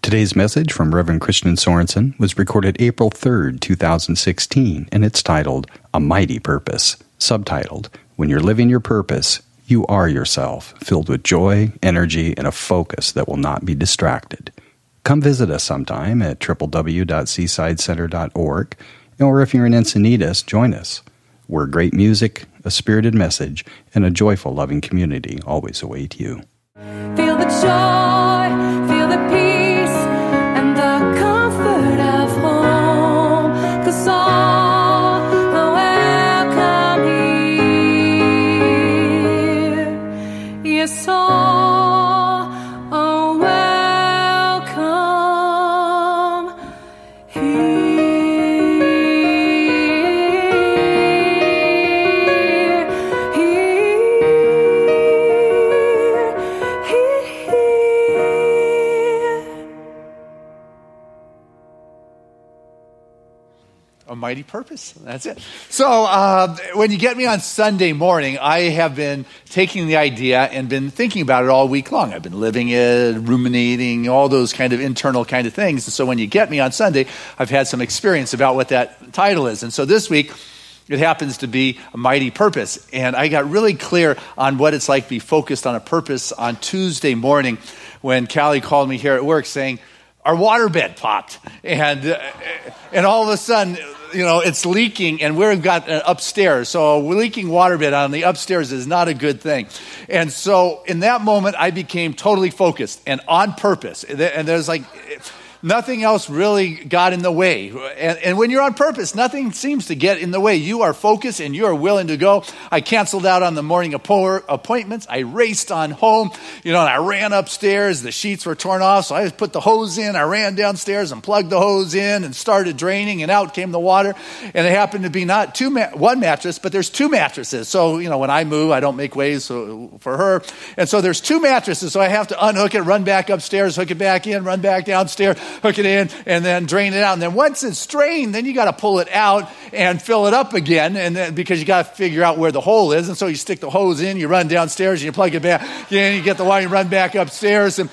Today's message from Reverend Christian Sorensen was recorded April 3rd, 2016, and it's titled, A Mighty Purpose. Subtitled, When You're Living Your Purpose, You Are Yourself, filled with joy, energy, and a focus that will not be distracted. Come visit us sometime at www.seasidecenter.org, or if you're in Encinitas, join us. Where great music, a spirited message, and a joyful, loving community always await you. Feel the joy, feel the peace, and the comfort of home, 'cause all are welcome here. Yes, all are welcome here. A mighty purpose. That's it. So when you get me on Sunday morning, I have been taking the idea and been thinking about it all week long. I've been living it, ruminating, all those kind of internal kind of things. And so when you get me on Sunday, I've had some experience about what that title is. And so this week, it happens to be a mighty purpose. And I got really clear on what it's like to be focused on a purpose on Tuesday morning when Callie called me here at work saying, our waterbed popped, and all of a sudden, it's leaking, and we've got an upstairs. So a leaking waterbed on the upstairs is not a good thing. And so in that moment, I became totally focused and on purpose. And there's nothing else really got in the way. And when you're on purpose, nothing seems to get in the way. You are focused and you are willing to go. I canceled out on the morning appointments. I raced on home, and I ran upstairs. The sheets were torn off, so I just put the hose in. I ran downstairs and plugged the hose in and started draining, and out came the water. And it happened to be not one mattress, but there's two mattresses. So, when I move, I don't make waves for her. And so there's two mattresses, so I have to unhook it, run back upstairs, hook it back in, run back downstairs, hook it in, and then drain it out. And then once it's drained, then you got to pull it out and fill it up again, and then because you got to figure out where the hole is. And so you stick the hose in, you run downstairs, and you plug it back in, you get the water, you run back upstairs, and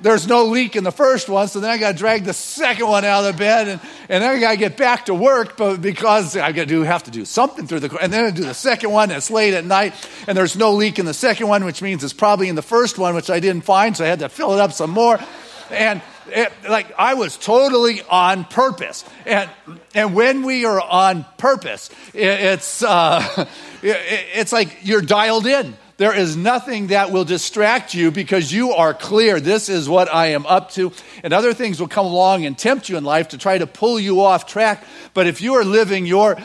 there's no leak in the first one, so then I got to drag the second one out of the bed, and then I got to get back to work, but because I have to do something through and then I do the second one, and it's late at night, and there's no leak in the second one, which means it's probably in the first one, which I didn't find, so I had to fill it up some more, and I was totally on purpose, and when we are on purpose, it's like you're dialed in. There is nothing that will distract you because you are clear. This is what I am up to. And other things will come along and tempt you in life to try to pull you off track. But if you are living your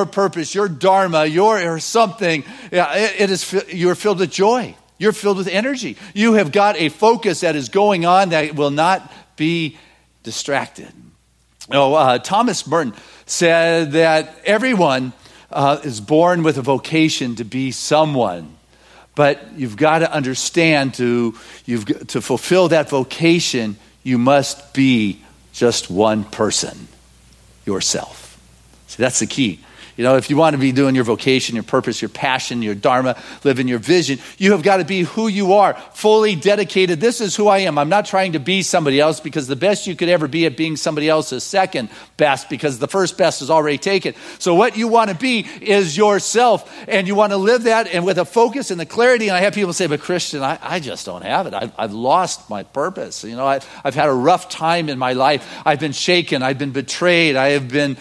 purpose, your dharma, your something, you're filled with joy. You're filled with energy. You have got a focus that is going on that will not be distracted. Thomas Merton said that everyone is born with a vocation to be someone. But you've got to understand to fulfill that vocation, you must be just one person, yourself. See, that's the key. If you want to be doing your vocation, your purpose, your passion, your dharma, living your vision, you have got to be who you are, fully dedicated. This is who I am. I'm not trying to be somebody else, because the best you could ever be at being somebody else is second best, because the first best is already taken. So what you want to be is yourself, and you want to live that, and with a focus and the clarity. And I have people say, but Christian, I just don't have it. I've lost my purpose. I've had a rough time in my life. I've been shaken. I've been betrayed. I have been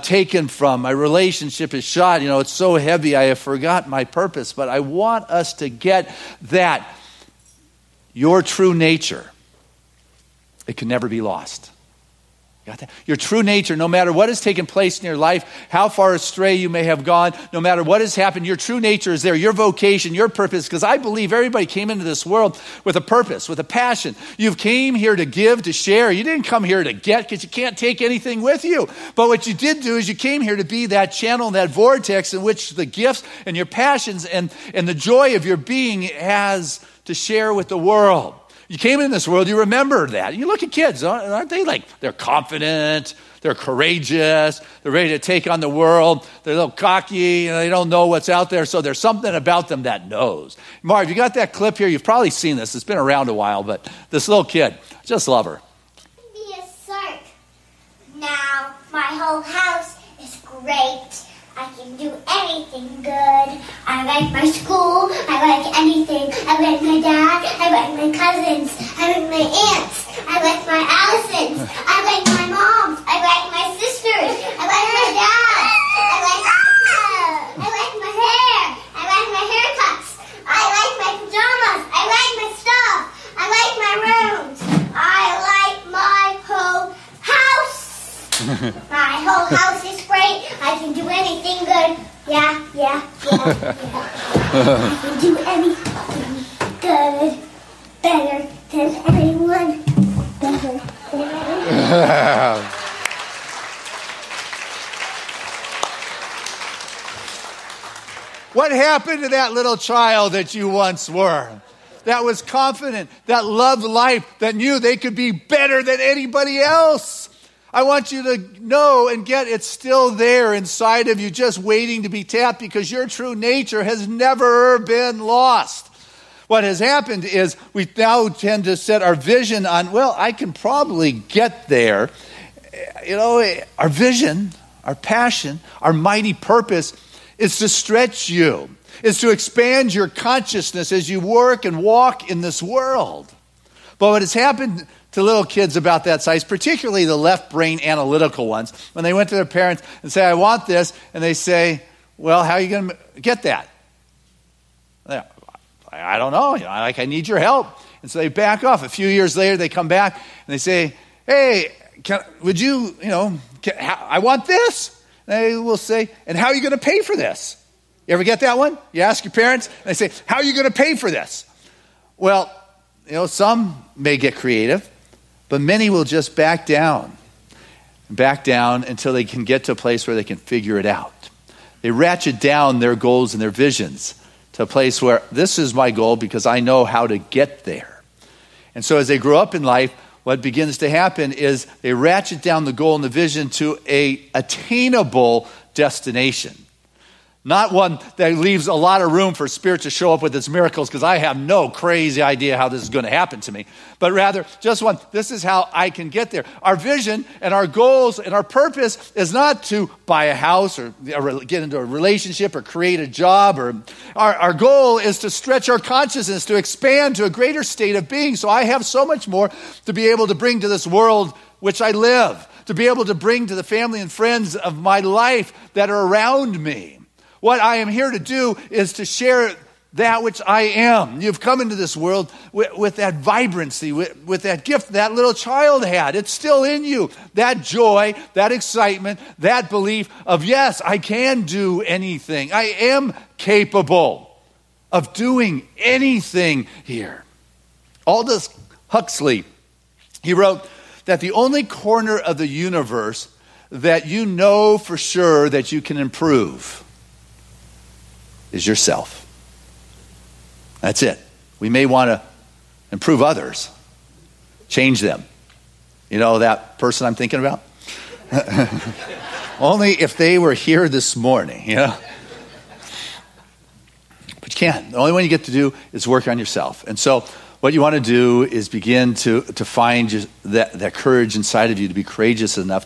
taken from. My relationship is shot. It's so heavy. I have forgotten my purpose. But I want us to get that. Your true nature, it can never be lost. Got that? Your true nature, no matter what has taken place in your life, how far astray you may have gone, no matter what has happened, your true nature is there, your vocation, your purpose, because I believe everybody came into this world with a purpose, with a passion. You came here to give, to share. You didn't come here to get, because you can't take anything with you. But what you did do is you came here to be that channel, that vortex in which the gifts and your passions and the joy of your being has to share with the world. You came in this world, you remember that. You look at kids, aren't they they're confident, they're courageous, they're ready to take on the world, they're a little cocky, and they don't know what's out there, so there's something about them that knows. Marv, you got that clip here? You've probably seen this. It's been around a while, but this little kid, I just love her. My whole house is great. I can do anything good. I like my school. I like anything. I like my dad. I like my cousins. I like my aunts. I like my Allisons. I like my moms. I like my sisters. I like my dad. I like my hair. I like my haircuts. I like my pajamas. I like my stuff. I like my rooms. I like my whole house. My whole house is great. I can do anything good. Yeah. I can do anything good. Better than anyone. Better than anyone. What happened to that little child that you once were? That was confident, that loved life, that knew they could be better than anybody else. I want you to know and get it's still there inside of you, just waiting to be tapped, because your true nature has never been lost. What has happened is we now tend to set our vision on, well, I can probably get there. You know, our vision, our passion, our mighty purpose is to stretch you, is to expand your consciousness as you work and walk in this world. But what has happened to little kids about that size, particularly the left brain analytical ones, when they went to their parents and say, I want this, and they say, well, how are you going to get that? I don't know. I need your help. And so they back off. A few years later, they come back and they say, hey, would you, I want this. And they will say, and how are you going to pay for this? You ever get that one? You ask your parents, and they say, how are you going to pay for this? Well, some may get creative, but many will just back down until they can get to a place where they can figure it out. They ratchet down their goals and their visions to a place where this is my goal because I know how to get there. And so as they grow up in life, what begins to happen is they ratchet down the goal and the vision to an attainable destination. Not one that leaves a lot of room for Spirit to show up with its miracles, because I have no crazy idea how this is going to happen to me. But rather, just one, this is how I can get there. Our vision and our goals and our purpose is not to buy a house or get into a relationship or create a job. Or our goal is to stretch our consciousness, to expand to a greater state of being. So I have so much more to be able to bring to this world which I live, to be able to bring to the family and friends of my life that are around me. What I am here to do is to share that which I am. You've come into this world with that vibrancy, with that gift that little child had. It's still in you. That joy, that excitement, that belief of, yes, I can do anything. I am capable of doing anything here. Aldous Huxley, he wrote that the only corner of the universe that you know for sure that you can improve is yourself. That's it. We may want to improve others, change them. You know that person I'm thinking about? Only if they were here this morning, But you can't. The only one you get to do is work on yourself. And so what you want to do is begin to find that courage inside of you to be courageous enough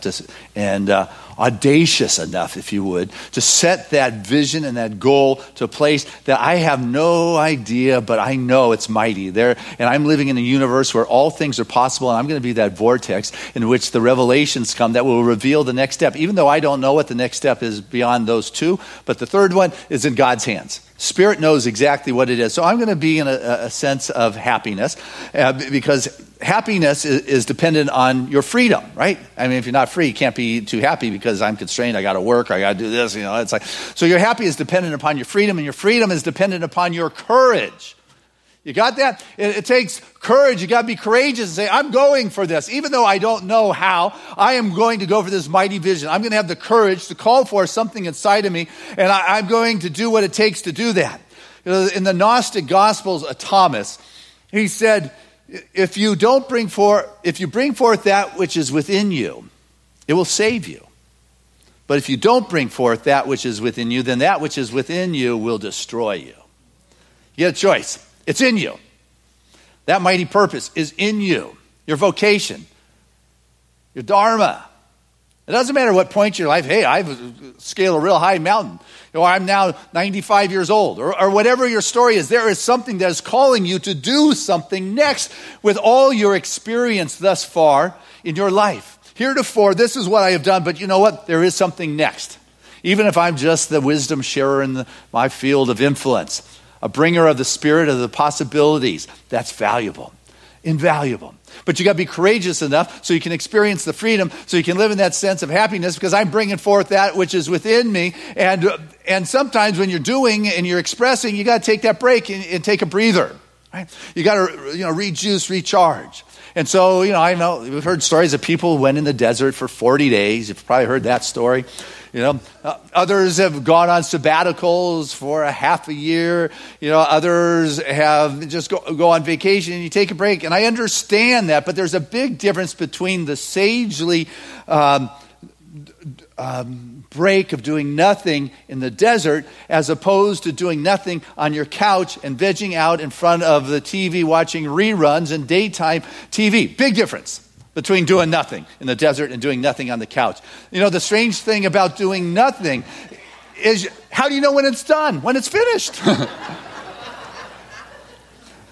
and audacious enough, if you would, to set that vision and that goal to a place that I have no idea, but I know it's mighty there. And I'm living in a universe where all things are possible, and I'm going to be that vortex in which the revelations come that will reveal the next step, even though I don't know what the next step is beyond those two. But the third one is in God's hands. Spirit knows exactly what it is. So I'm going to be in a sense of happiness because happiness is dependent on your freedom, right? I mean, if you're not free, you can't be too happy because I'm constrained. I got to work. I got to do this. It's like, so your happy is dependent upon your freedom, and your freedom is dependent upon your courage. You got that? It takes courage. You got to be courageous and say, I'm going for this. Even though I don't know how, I am going to go for this mighty vision. I'm going to have the courage to call for something inside of me, and I'm going to do what it takes to do that. In the Gnostic Gospels, Thomas, he said, if you bring forth that which is within you, it will save you. But if you don't bring forth that which is within you, then that which is within you will destroy you. You get a choice. It's in you. That mighty purpose is in you. Your vocation, your dharma, It doesn't matter what point in your life. Hey, I've scaled a real high mountain. Or I'm now 95 years old. Or whatever your story is, there is something that is calling you to do something next with all your experience thus far in your life. Heretofore, this is what I have done, but you know what? There is something next. Even if I'm just the wisdom sharer in my field of influence, a bringer of the spirit of the possibilities, that's valuable, invaluable. But you got to be courageous enough so you can experience the freedom, so you can live in that sense of happiness, because I'm bringing forth that which is within me. And sometimes when you're doing and you're expressing, you got to take that break and take a breather. Right? You got to rejuice, recharge. And so, I know we've heard stories of people who went in the desert for 40 days. You've probably heard that story. Others have gone on sabbaticals for a half a year. Others have just go on vacation and you take a break. And I understand that, but there's a big difference between the sagely break of doing nothing in the desert as opposed to doing nothing on your couch and vegging out in front of the TV watching reruns and daytime TV. Big difference between doing nothing in the desert and doing nothing on the couch. The strange thing about doing nothing is, how do you know when it's done? When it's finished.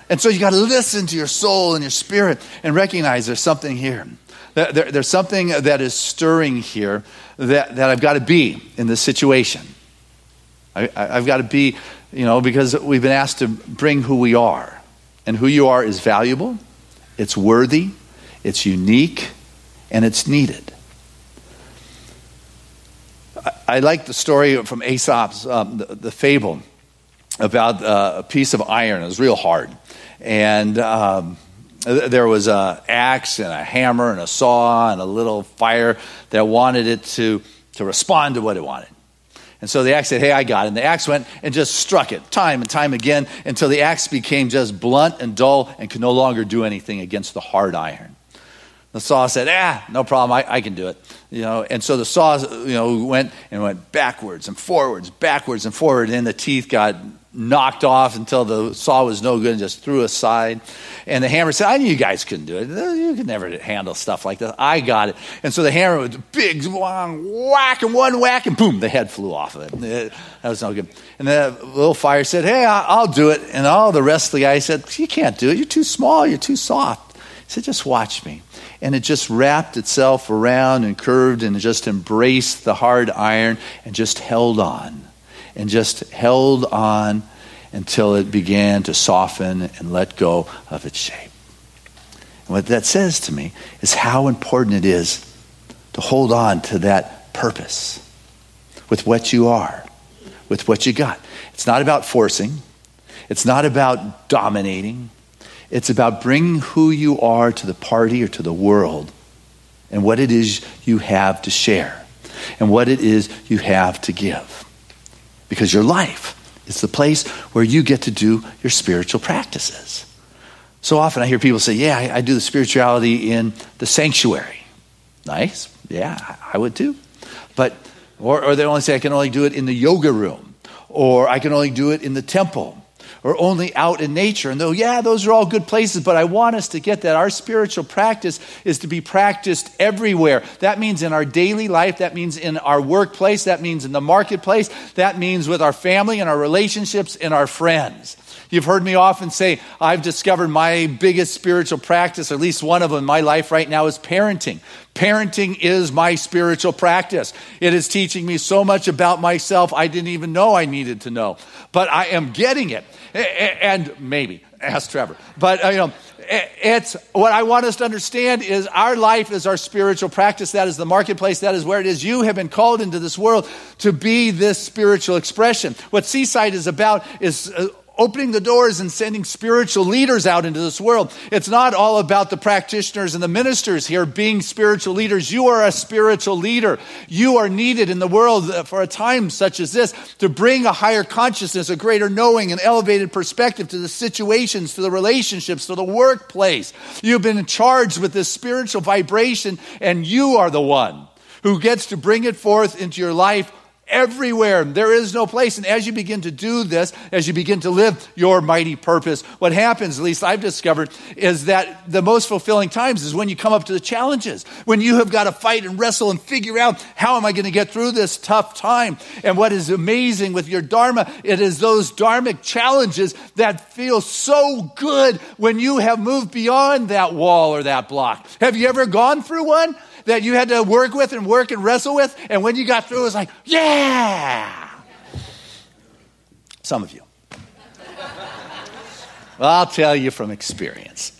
And so you got to listen to your soul and your spirit and recognize there's something here. There's something that is stirring here that I've got to be in this situation. I've got to be, because we've been asked to bring who we are. And who you are is valuable, it's worthy, it's unique, and it's needed. I like the story from Aesop's, the fable about a piece of iron. It was real hard. And there was an axe and a hammer and a saw and a little fire that wanted it to respond to what it wanted. And so the axe said, hey, I got it. And the axe went and just struck it time and time again until the axe became just blunt and dull and could no longer do anything against the hard iron. The saw said, no problem, I can do it. And so the saw, went backwards and forwards, and then the teeth got knocked off until the saw was no good and just threw aside. And the hammer said, I knew you guys couldn't do it. You could never handle stuff like that. I got it. And so the hammer was a big, long whack, and one whack, and boom, the head flew off of it. That was no good. And the little fire said, hey, I'll do it. And all the rest of the guys said, you can't do it. You're too small. You're too soft. He said, just watch me. And it just wrapped itself around and curved and just embraced the hard iron and just held on. And just held on until it began to soften and let go of its shape. And what that says to me is how important it is to hold on to that purpose with what you are, with what you got. It's not about forcing. It's not about dominating. It's about bringing who you are to the party or to the world and what it is you have to share and what it is you have to give. Because your life is the place where you get to do your spiritual practices. So often I hear people say, yeah, I do the spirituality in the sanctuary. Nice. Yeah, I would too. But, or they only say I can only do it in the yoga room, or I can only do it in the temple, or only out in nature. And though, yeah, those are all good places, but I want us to get that our spiritual practice is to be practiced everywhere. That means in our daily life, that means in our workplace, that means in the marketplace, that means with our family and our relationships and our friends. You've heard me often say, I've discovered my biggest spiritual practice, or at least one of them in my life right now, is parenting. Parenting is my spiritual practice. It is teaching me so much about myself I didn't even know I needed to know. But I am getting it. And maybe, ask Trevor. But, it's what I want us to understand is our life is our spiritual practice. That is the marketplace. That is where it is. You have been called into this world to be this spiritual expression. What Seaside is about is opening the doors and sending spiritual leaders out into this world. It's not all about the practitioners and the ministers here being spiritual leaders. You are a spiritual leader. You are needed in the world for a time such as this to bring a higher consciousness, a greater knowing, an elevated perspective to the situations, to the relationships, to the workplace. You've been charged with this spiritual vibration, and you are the one who gets to bring it forth into your life everywhere. There is no place. And as you begin to do this, as you begin to live your mighty purpose, what happens, at least I've discovered, is that the most fulfilling times is when you come up to the challenges, when you have got to fight and wrestle and figure out, how am I going to get through this tough time? And what is amazing with your Dharma, it is those dharmic challenges that feel so good when you have moved beyond that wall or that block. Have you ever gone through one that you had to work with and work and wrestle with? And when you got through, it was like, yeah. Some of you. Well, I'll tell you from experience.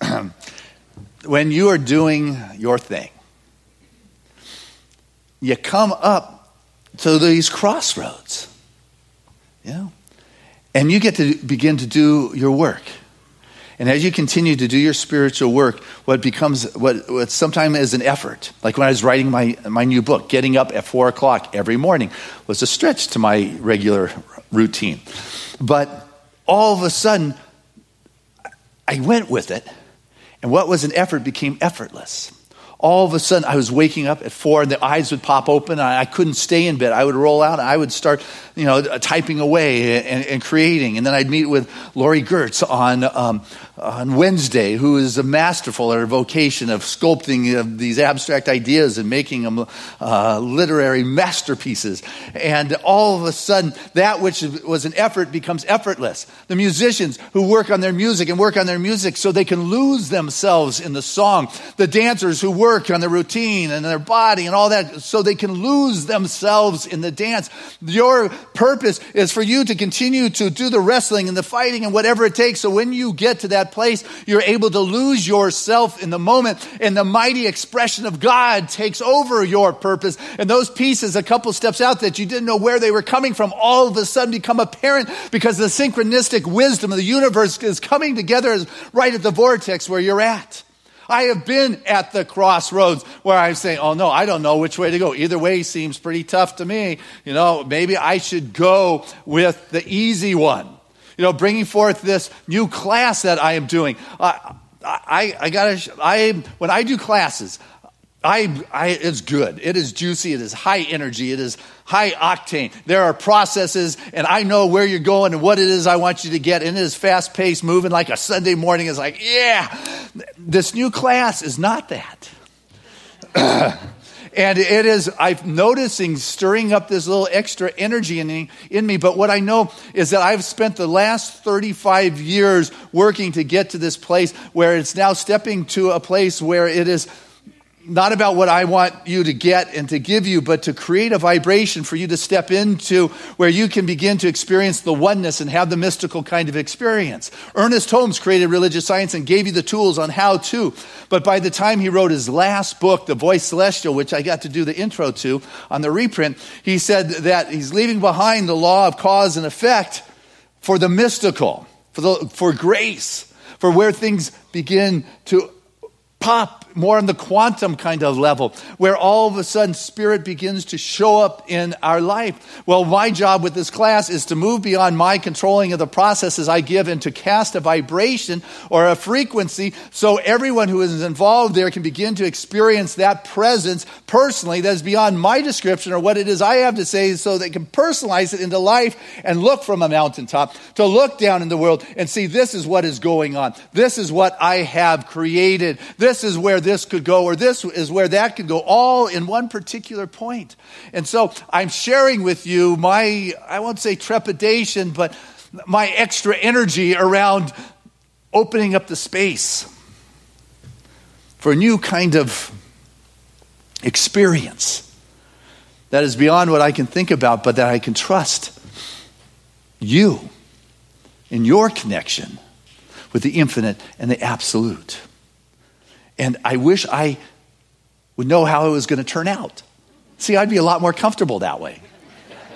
When you are doing your thing, you come up to these crossroads, and you get to begin to do your work. And as you continue to do your spiritual work, what becomes what sometimes is an effort, like when I was writing my new book, getting up at 4 o'clock every morning was a stretch to my regular routine. But all of a sudden, I went with it, and what was an effort became effortless. All of a sudden, I was waking up at 4, and the eyes would pop open, and I couldn't stay in bed. I would roll out, and I would start, typing away and creating. And then I'd meet with Lori Gertz on Wednesday, who is a masterful at her vocation of sculpting these abstract ideas and making them literary masterpieces. And all of a sudden, that which was an effort becomes effortless. The musicians who work on their music so they can lose themselves in the song. The dancers who work on their routine and their body and all that so they can lose themselves in the dance. Your purpose is for you to continue to do the wrestling and the fighting and whatever it takes. So when you get to that place, you're able to lose yourself in the moment, and the mighty expression of God takes over your purpose. And those pieces a couple steps out that you didn't know where they were coming from all of a sudden become apparent because the synchronistic wisdom of the universe is coming together right at the vortex where you're at. I have been at the crossroads where I'm saying, oh no, I don't know which way to go. Either way seems pretty tough to me. Maybe I should go with the easy one. Bringing forth this new class that I am doing. When I do classes, it's good. It is juicy. It is high energy. It is high octane. There are processes, and I know where you're going and what it is I want you to get. And it is fast paced, moving like a Sunday morning. It's like, yeah, this new class is not that. And it is, I'm noticing, stirring up this little extra energy in me. But what I know is that I've spent the last 35 years working to get to this place where it's now stepping to a place where it is not about what I want you to get and to give you, but to create a vibration for you to step into where you can begin to experience the oneness and have the mystical kind of experience. Ernest Holmes created religious science and gave you the tools on how to. But by the time he wrote his last book, The Voice Celestial, which I got to do the intro to on the reprint, he said that he's leaving behind the law of cause and effect for the mystical, for grace, for where things begin to pop more on the quantum kind of level, where all of a sudden spirit begins to show up in our life. Well, my job with this class is to move beyond my controlling of the processes I give and to cast a vibration or a frequency so everyone who is involved there can begin to experience that presence personally that is beyond my description or what it is I have to say, so they can personalize it into life and look from a mountaintop to look down in the world and see, this is what is going on. This is what I have created. This is where this could go, or this is where that could go, all in one particular point. And so I'm sharing with you my, I won't say trepidation, but my extra energy around opening up the space for a new kind of experience that is beyond what I can think about, but that I can trust you in your connection with the infinite and the absolute. And I wish I would know how it was going to turn out. See, I'd be a lot more comfortable that way.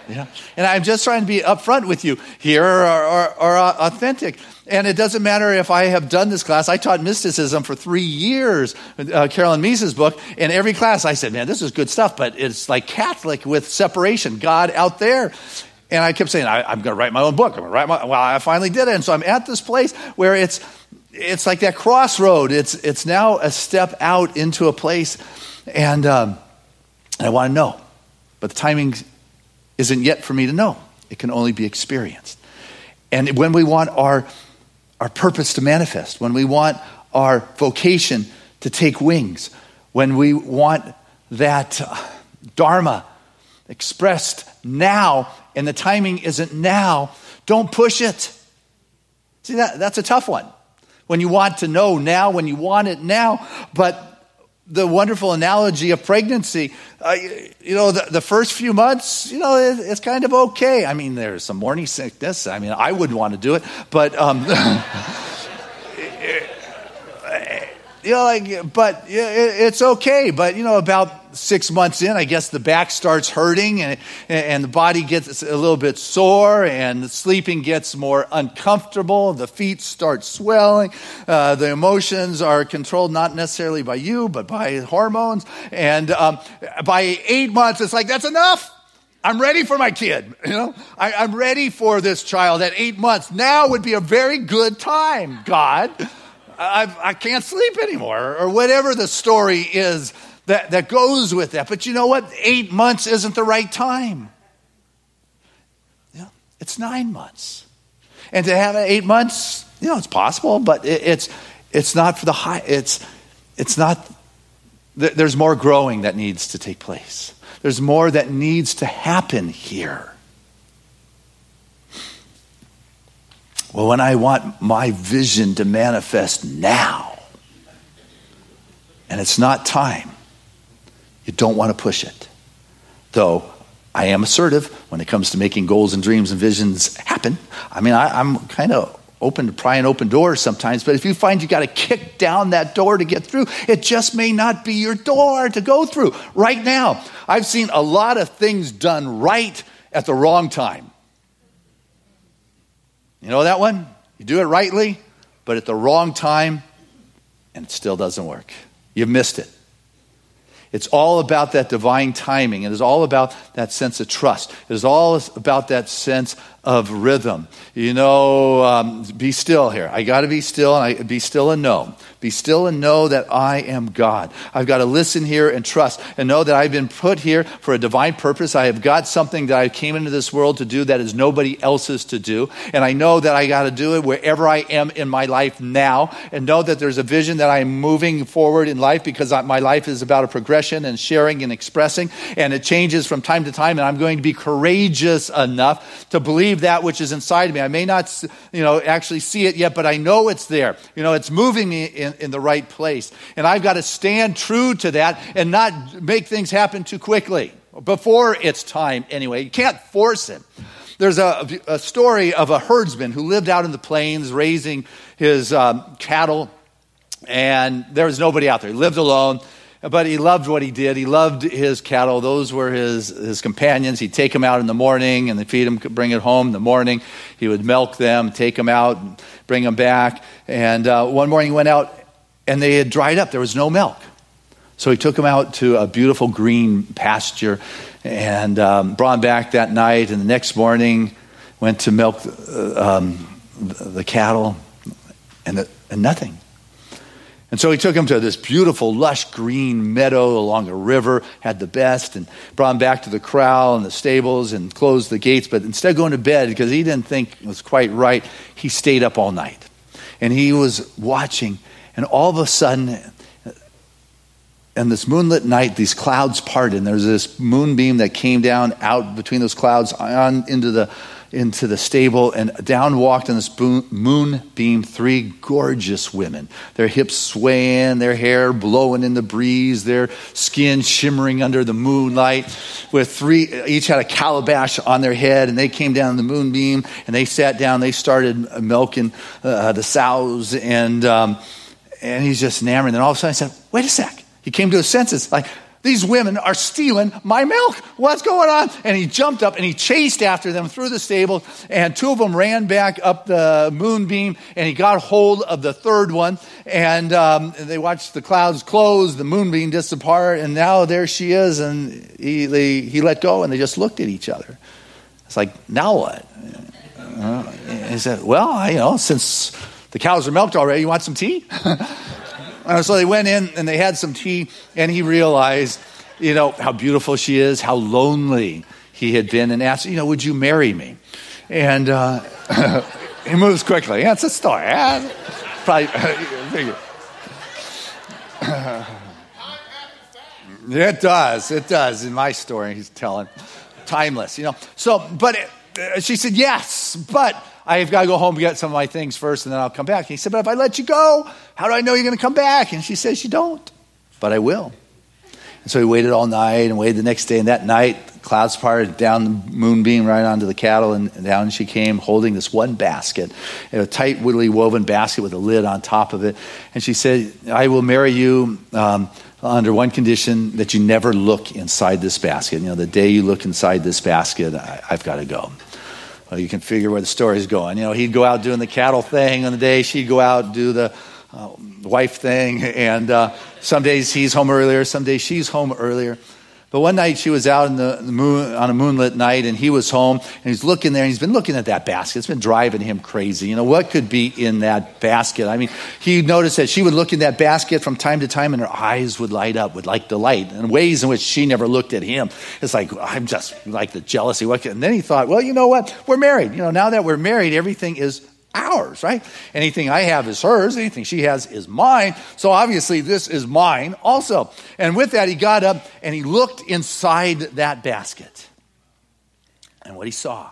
Yeah. And I'm just trying to be upfront with you here, or authentic. And it doesn't matter if I have done this class. I taught mysticism for 3 years, Carolyn Meese's book. And every class I said, man, this is good stuff, but it's like Catholic with separation, God out there. And I kept saying, I'm going to write my own book. Well, I finally did it. And so I'm at this place where it's like that crossroad. It's now a step out into a place, and I want to know. But the timing isn't yet for me to know. It can only be experienced. And when we want our purpose to manifest, when we want our vocation to take wings, when we want that dharma expressed now, and the timing isn't now, don't push it. See, that's a tough one. When you want to know now, when you want it now, but the wonderful analogy of pregnancy, the first few months, it's kind of okay. I mean, there's some morning sickness. I mean, I wouldn't want to do it, but it's okay. But about 6 months in, I guess the back starts hurting, and the body gets a little bit sore, and the sleeping gets more uncomfortable. The feet start swelling. The emotions are controlled not necessarily by you, but by hormones. And by 8 months, it's like, that's enough. I'm ready for my kid. I'm ready for this child at 8 months. Now would be a very good time, God. I can't sleep anymore, or whatever the story is that goes with that. But you know what? 8 months isn't the right time. It's 9 months. And to have 8 months, it's possible, but it's not for the high. It's not. There's more growing that needs to take place. There's more that needs to happen here. Well, when I want my vision to manifest now, and it's not time, you don't want to push it. Though I am assertive when it comes to making goals and dreams and visions happen. I mean, I'm kind of open to prying open doors sometimes, but if you find you got to kick down that door to get through, it just may not be your door to go through right now. I've seen a lot of things done right at the wrong time. You know that one? You do it rightly, but at the wrong time, and it still doesn't work. You've missed it. It's all about that divine timing. It is all about that sense of trust. It is all about that sense of rhythm. Be still here. I got to be still, and be still and know. Be still and know that I am God. I've got to listen here and trust and know that I've been put here for a divine purpose. I have got something that I came into this world to do that is nobody else's to do. And I know that I got to do it wherever I am in my life now, and know that there's a vision that I'm moving forward in life, because my life is about a progression and sharing and expressing, and it changes from time to time, and I'm going to be courageous enough to believe that which is inside of me. I may not, actually see it yet, but I know it's there. It's moving me in the right place. And I've got to stand true to that and not make things happen too quickly, before it's time anyway. You can't force it. There's a story of a herdsman who lived out in the plains raising his cattle, and there was nobody out there. He lived alone. But he loved what he did. He loved his cattle. Those were his companions. He'd take them out in the morning and they'd feed them, bring it home in the morning. He would milk them, take them out, and bring them back. And one morning he went out and they had dried up. There was no milk. So he took them out to a beautiful green pasture and brought them back that night. And the next morning went to milk the cattle and nothing. And so he took him to this beautiful, lush green meadow along a river, had the best, and brought him back to the corral and the stables and closed the gates. But instead of going to bed, because he didn't think it was quite right, he stayed up all night. And he was watching, and all of a sudden, in this moonlit night, these clouds parted, and there was this moonbeam that came down out between those clouds on into the stable, and down walked in this moonbeam 3 gorgeous women. Their hips swaying, their hair blowing in the breeze, their skin shimmering under the moonlight, with 3, each had a calabash on their head, and they came down the moonbeam, and they sat down, they started milking the sows, and he's just enamored. And then all of a sudden I said, wait a sec. He came to his senses, like, these women are stealing my milk. What's going on? And he jumped up and he chased after them through the stable. And 2 of them ran back up the moonbeam. And he got hold of the 3rd one. And they watched the clouds close, the moonbeam disappear. And now there she is. And he let go and they just looked at each other. It's like, now what? He said, well, since the cows are milked already, you want some tea? So they went in and they had some tea, and he realized, how beautiful she is, how lonely he had been and asked, would you marry me? And he moves quickly. Yeah, it's a story. Probably figure. It does. In my story, he's telling. Timeless, So, but she said, yes, but I've got to go home and get some of my things first, and then I'll come back. And he said, but if I let you go, how do I know you're going to come back? And she says, you don't, but I will. And so he waited all night and waited the next day. And that night, the clouds parted down the moonbeam right onto the cattle. And down she came holding this one basket, a tightly woven basket with a lid on top of it. And she said, I will marry you under one condition, that you never look inside this basket. The day you look inside this basket, I've got to go. Well, you can figure where the story's going. He'd go out doing the cattle thing on the day. She'd go out and do the wife thing. And some days he's home earlier. Some days she's home earlier. But one night she was out in the moon, on a moonlit night, and he was home, and he's looking there, and he's been looking at that basket. It's been driving him crazy. What could be in that basket? I mean, he noticed that she would look in that basket from time to time, and her eyes would light up with like delight in ways in which she never looked at him. It's like, I'm just like the jealousy. And then he thought, well, you know what? We're married. Now that we're married, everything is ours, right? Anything I have is hers. Anything she has is mine. So obviously this is mine also. And with that, he got up and he looked inside that basket. And what he saw,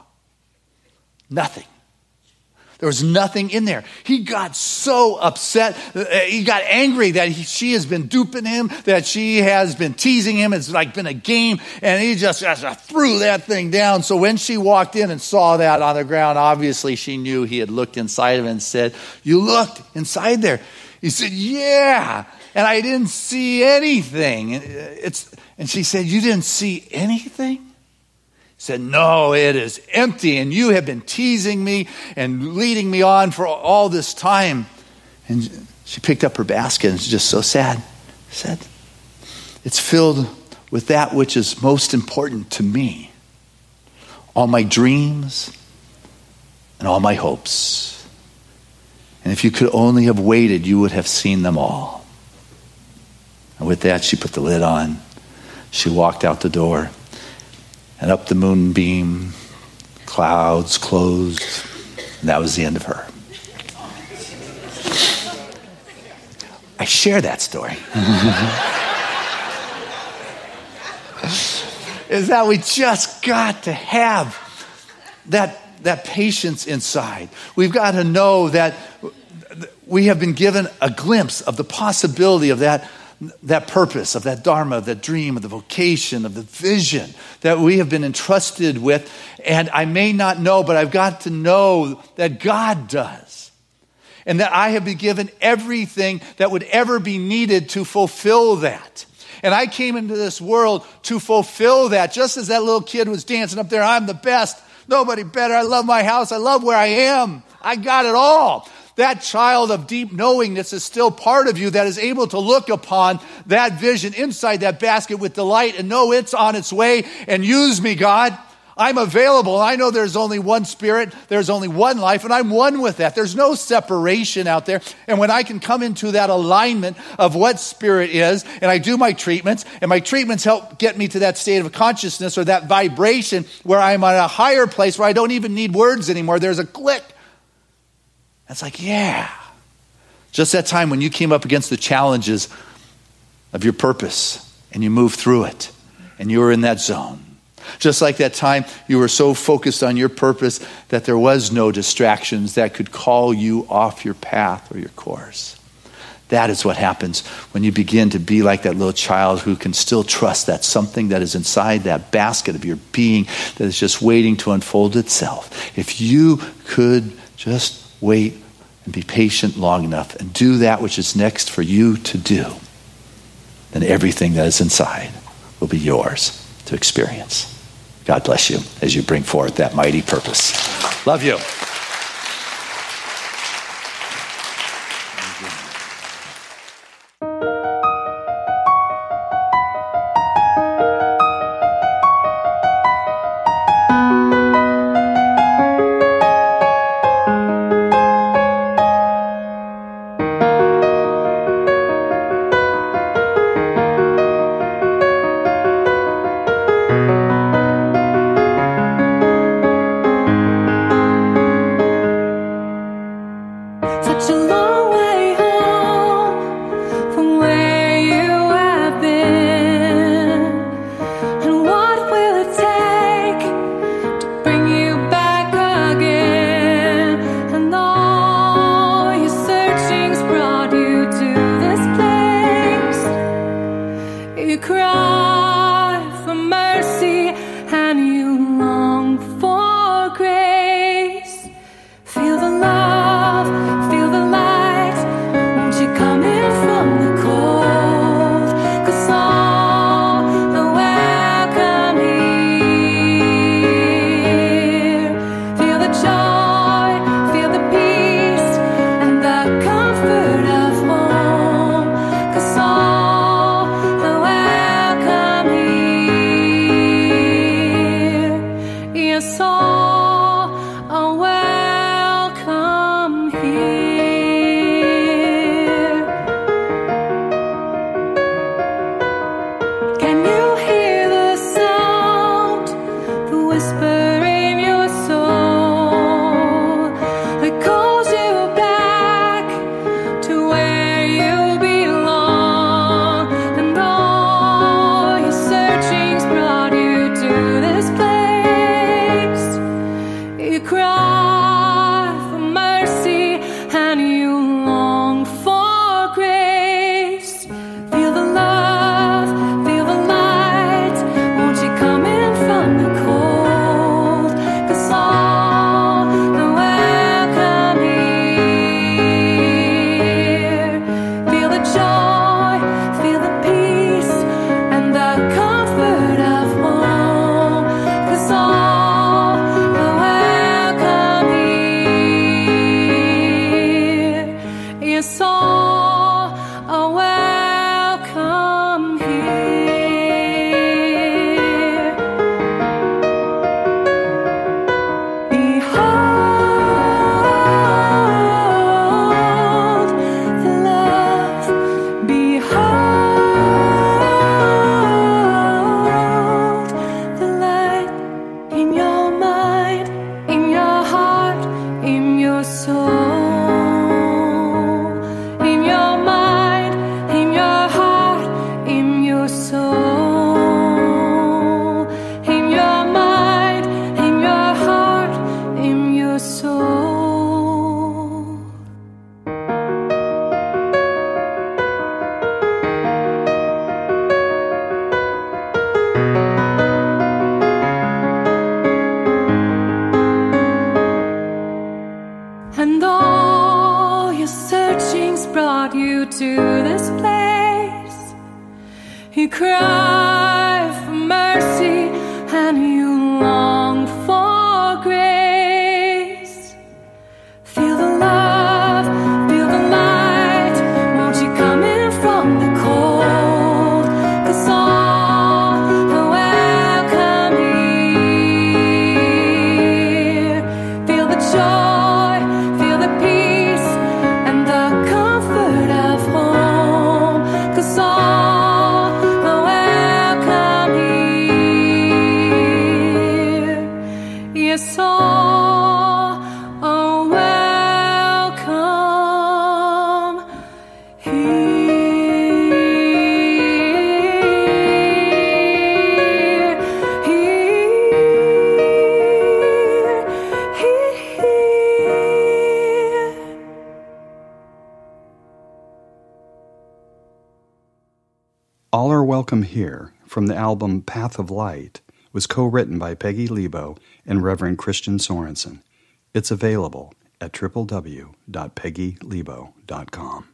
nothing. There was nothing in there. He got so upset. He got angry that she has been duping him, that she has been teasing him. It's like been a game. And he just threw that thing down. So when she walked in and saw that on the ground, obviously she knew he had looked inside of it and said, you looked inside there. He said, yeah. And I didn't see anything. And she said, you didn't see anything? Said, no, it is empty, and you have been teasing me and leading me on for all this time. And she picked up her basket, and it's just so sad. Said, it's filled with that which is most important to me. All my dreams and all my hopes. And if you could only have waited, you would have seen them all. And with that, she put the lid on. She walked out the door. And up the moonbeam, clouds closed, and that was the end of her. I share that story. Is that we just got to have that patience inside. We've got to know that we have been given a glimpse of the possibility of that purpose, of that dharma, of that dream, of the vocation, of the vision that we have been entrusted with. And I may not know, but I've got to know that God does. And that I have been given everything that would ever be needed to fulfill that. And I came into this world to fulfill that. Just as that little kid was dancing up there, I'm the best, nobody better, I love my house, I love where I am, I got it all. That child of deep knowingness is still part of you that is able to look upon that vision inside that basket with delight and know it's on its way, and use me, God. I'm available. I know there's only one spirit, there's only one life, and I'm one with that. There's no separation out there. And when I can come into that alignment of what spirit is, and I do my treatments, and my treatments help get me to that state of consciousness or that vibration where I'm on a higher place where I don't even need words anymore. There's a click. It's like, yeah. Just that time when you came up against the challenges of your purpose and you moved through it and you were in that zone. Just like that time you were so focused on your purpose that there was no distractions that could call you off your path or your course. That is what happens when you begin to be like that little child who can still trust that something that is inside that basket of your being that is just waiting to unfold itself. If you could just wait and be patient long enough and do that which is next for you to do, then everything that is inside will be yours to experience. God bless you as you bring forth that mighty purpose. Love you. You cry for mercy and you long for grace. Feel the love, feel the light. Won't you come in from the cold? 'Cause all are welcome here. Feel the joy, feel the peace, and the comfort of home. 'Cause all are welcome here. Yes, all are welcome here. Can you hear the sound, the whisper in your soul that calls you back to where you belong? And all your searching's brought you to this place. You cry for mercy and you long for grace. Feel the love, feel the light. Won't you come in from the cold? 'Cause all are welcome here. Feel the joy, feel the peace, and the comfort of home. 'Cause all are welcome here. Yes, all are welcome here. Behold the love. Behold the light in your mind, in your heart, in your soul. In your mind, in your heart, in your soul. In your mind, in your heart, in your soul. And all your searching's brought you to this place. You cry for mercy and you long for grace. Feel the love, feel the light. Won't you come in from the cold? 'Cause all are welcome here. Feel the joy, feel the peace, and the comfort of home. 'Cause all are welcome here. Yes, all are welcome here. Here. All Are Welcome Here, from the album Path of Light, was co-written by Peggy Lebo and Reverend Christian Sorensen. It's available at www.peggylebo.com.